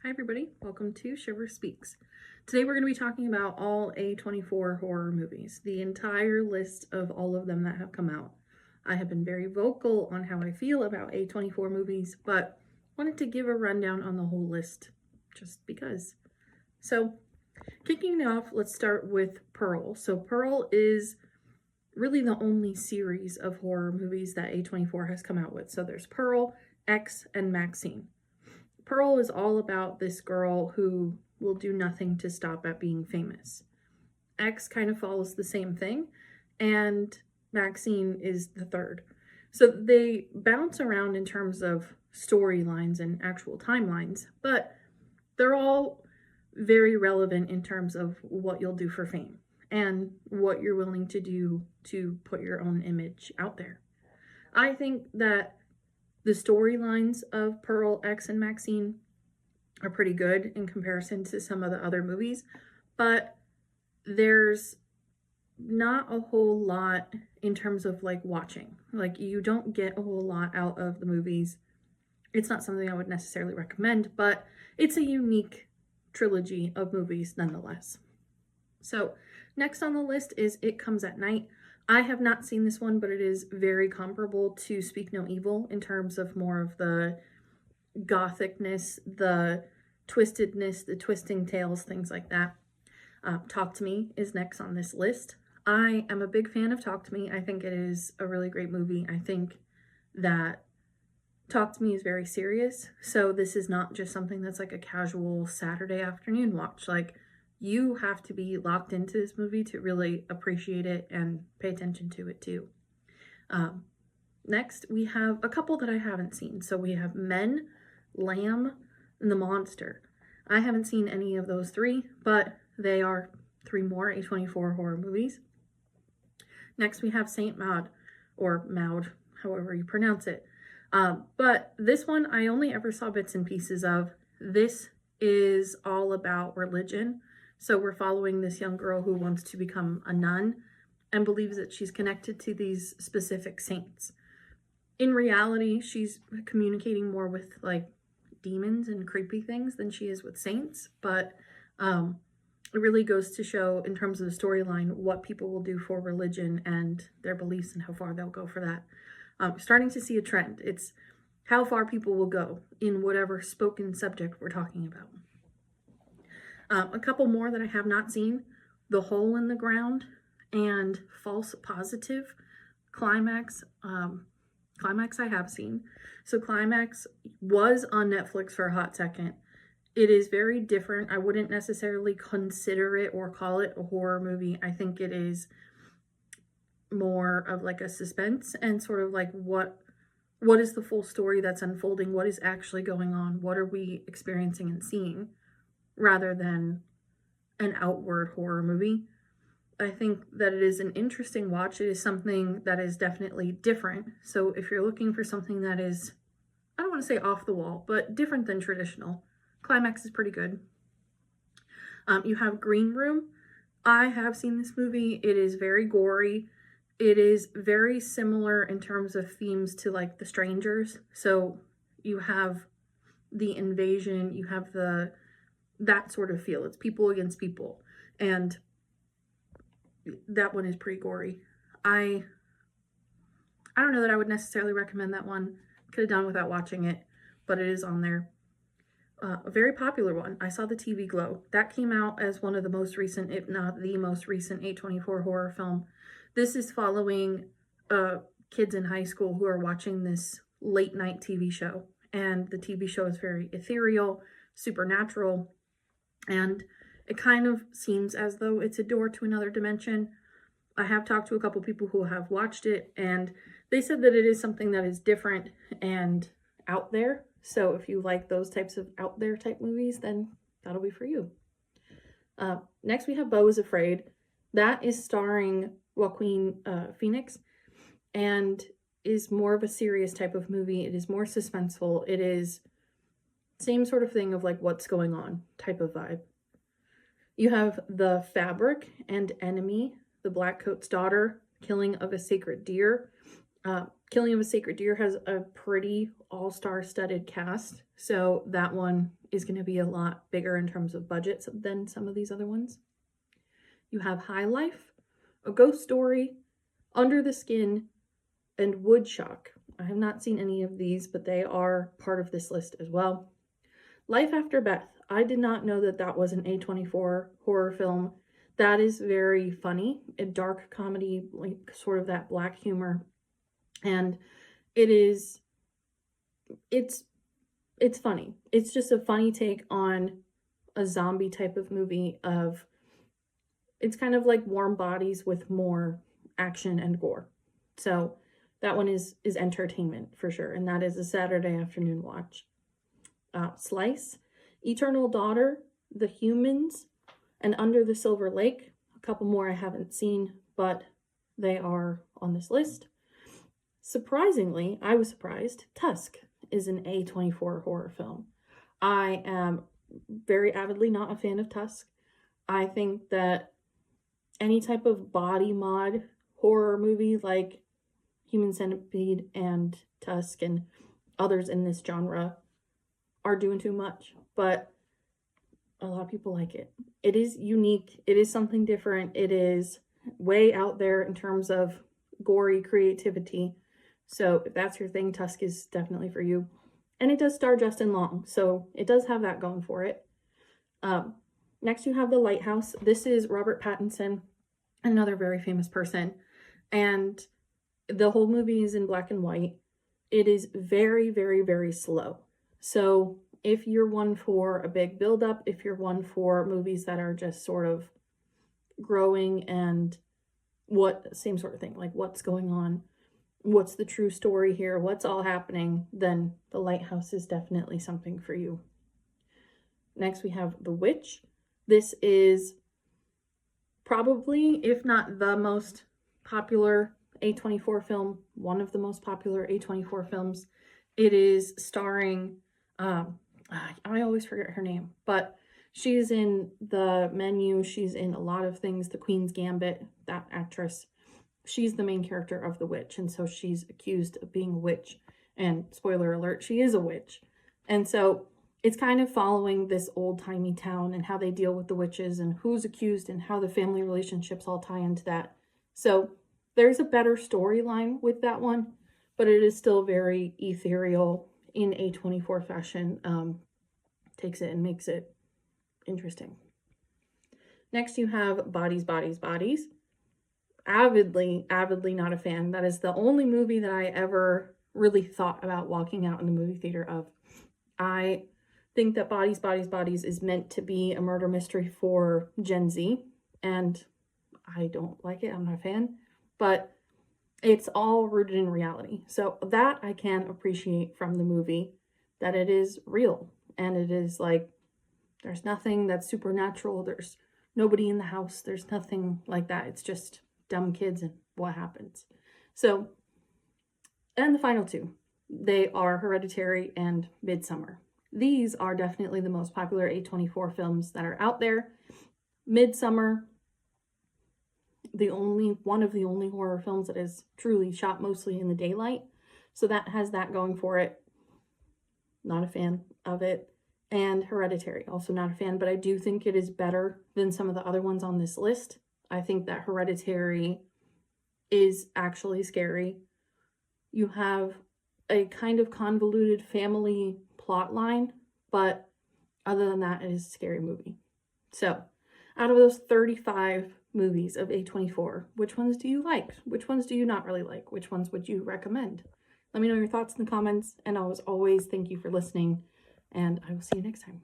Hi everybody, welcome to Shiver Speaks. Today we're going to be talking about all A24 horror movies, the entire list of all of them that have come out. I have been very vocal on how I feel about A24 movies, but wanted to give a rundown on the whole list just because. So, kicking it off, let's start with Pearl. So Pearl is really the only series of horror movies that A24 has come out with. So there's Pearl, X, and Maxine. Pearl is all about this girl who will do nothing to stop at being famous. X kind of follows the same thing, and Maxine is the third. So they bounce around in terms of storylines and actual timelines, but they're all very relevant in terms of what you'll do for fame and what you're willing to do to put your own image out there. I think that the storylines of Pearl, X, and Maxine are pretty good in comparison to some of the other movies, but there's not a whole lot in terms of like watching. Like, you don't get a whole lot out of the movies. It's not something I would necessarily recommend, but it's a unique trilogy of movies nonetheless. So next on the list is It Comes at Night. I have not seen this one, but it is very comparable to Speak No Evil in terms of more of the gothicness, the twistedness, the twisting tales, things like that. Talk to Me is next on this list. I am a big fan of Talk to Me. I think it is a really great movie. I think that Talk to Me is very serious. So this is not just something that's like a casual Saturday afternoon watch. Like, you have to be locked into this movie to really appreciate it and pay attention to it too. Next, we have a couple that I haven't seen. So we have Men, Lamb, and The Monster. I haven't seen any of those three, but they are three more A24 horror movies. Next, we have Saint Maud, or Maud, however you pronounce it. But this one I only ever saw bits and pieces of. This is all about religion. So we're following this young girl who wants to become a nun and believes that she's connected to these specific saints. In reality, she's communicating more with like demons and creepy things than she is with saints, but it really goes to show in terms of the storyline what people will do for religion and their beliefs and how far they'll go for that. Starting to see a trend. It's how far people will go in whatever spoken subject we're talking about. A couple more that I have not seen: The Hole in the Ground and False Positive. Climax I have seen. So Climax was on Netflix for a hot second. It is very different. I wouldn't necessarily consider it or call it a horror movie. I think it is more of like a suspense and sort of like what is the full story that's unfolding? What is actually going on? What are we experiencing and seeing? Rather than an outward horror movie. I think that it is an interesting watch. It is something that is definitely different. So if you're looking for something that is, I don't want to say off the wall, but different than traditional, Climax is pretty good. You have Green Room. I have seen this movie. It is very gory. It is very similar in terms of themes to like The Strangers. So you have the invasion, you have that sort of feel. It's people against people. And that one is pretty gory. I don't know that I would necessarily recommend that one. Could have done without watching it, but it is on there. A very popular one, I Saw the TV Glow. That came out as one of the most recent, if not the most recent, A24 horror film. This is following kids in high school who are watching this late night TV show. And the TV show is very ethereal, supernatural, and it kind of seems as though it's a door to another dimension. I have talked to a couple people who have watched it, and they said that it is something that is different and out there. So if you like those types of out there type movies, then that'll be for you. Next, we have Beau is Afraid. That is starring Joaquin Phoenix and is more of a serious type of movie. It is more suspenseful. It is same sort of thing of like what's going on type of vibe. You have The Fabric and Enemy, The Black Coat's Daughter, Killing of a Sacred Deer. Killing of a Sacred Deer has a pretty all-star studded cast, so that one is going to be a lot bigger in terms of budget than some of these other ones. You have High Life, A Ghost Story, Under the Skin, and Woodshock. I have not seen any of these, but they are part of this list as well. Life After Beth. I did not know that that was an A24 horror film. That is very funny, a dark comedy, like sort of that black humor. And it's funny. It's just a funny take on a zombie type of movie it's kind of like Warm Bodies with more action and gore. So that one is entertainment for sure. And that is a Saturday afternoon watch. Slice, Eternal Daughter, The Humans, and Under the Silver Lake. A couple more I haven't seen, but they are on this list. Surprisingly, I was surprised, Tusk is an A24 horror film. I am very avidly not a fan of Tusk. I think that any type of body mod horror movie like Human Centipede and Tusk and others in this genre are doing too much, but a lot of people like it. It is unique. It is something different. It is way out there in terms of gory creativity. So if that's your thing, Tusk is definitely for you. And it does star Justin Long, so it does have that going for it. Next you have The Lighthouse. This is Robert Pattinson, another very famous person. And the whole movie is in black and white. It is very, very, very slow. So if you're one for a big buildup, if you're one for movies that are just sort of growing and same sort of thing, like what's going on, what's the true story here, what's all happening, then The Lighthouse is definitely something for you. Next we have The Witch. This is probably, if not the most popular A24 film, one of the most popular A24 films. It is starring, I always forget her name, but she's in The Menu, she's in a lot of things, The Queen's Gambit, that actress. She's the main character of The Witch, and so she's accused of being a witch, and spoiler alert, she is a witch. And so it's kind of following this old-timey town and how they deal with the witches and who's accused and how the family relationships all tie into that. So there's a better storyline with that one, but it is still very ethereal in A24 fashion. Takes it and makes it interesting. Next you have Bodies, Bodies, Bodies. Avidly not a fan. That is the only movie that I ever really thought about walking out in the movie theater of. I think that Bodies, Bodies, Bodies is meant to be a murder mystery for Gen Z, and I don't like it. I'm not a fan, but it's all rooted in reality. So that I can appreciate from the movie, that it is real, and it is like, there's nothing that's supernatural. There's nobody in the house. There's nothing like that. It's just dumb kids and what happens. So, and the final two, they are Hereditary and Midsommar. These are definitely the most popular A24 films that are out there. Midsommar, one of the only horror films that is truly shot mostly in the daylight. So that has that going for it. Not a fan of it. And Hereditary, also not a fan, but I do think it is better than some of the other ones on this list. I think that Hereditary is actually scary. You have a kind of convoluted family plot line, but other than that, it is a scary movie. So, out of those 35 movies of A24, which ones do you like? Which ones do you not really like? Which ones would you recommend? Let me know your thoughts in the comments, and as always, thank you for listening, and I will see you next time.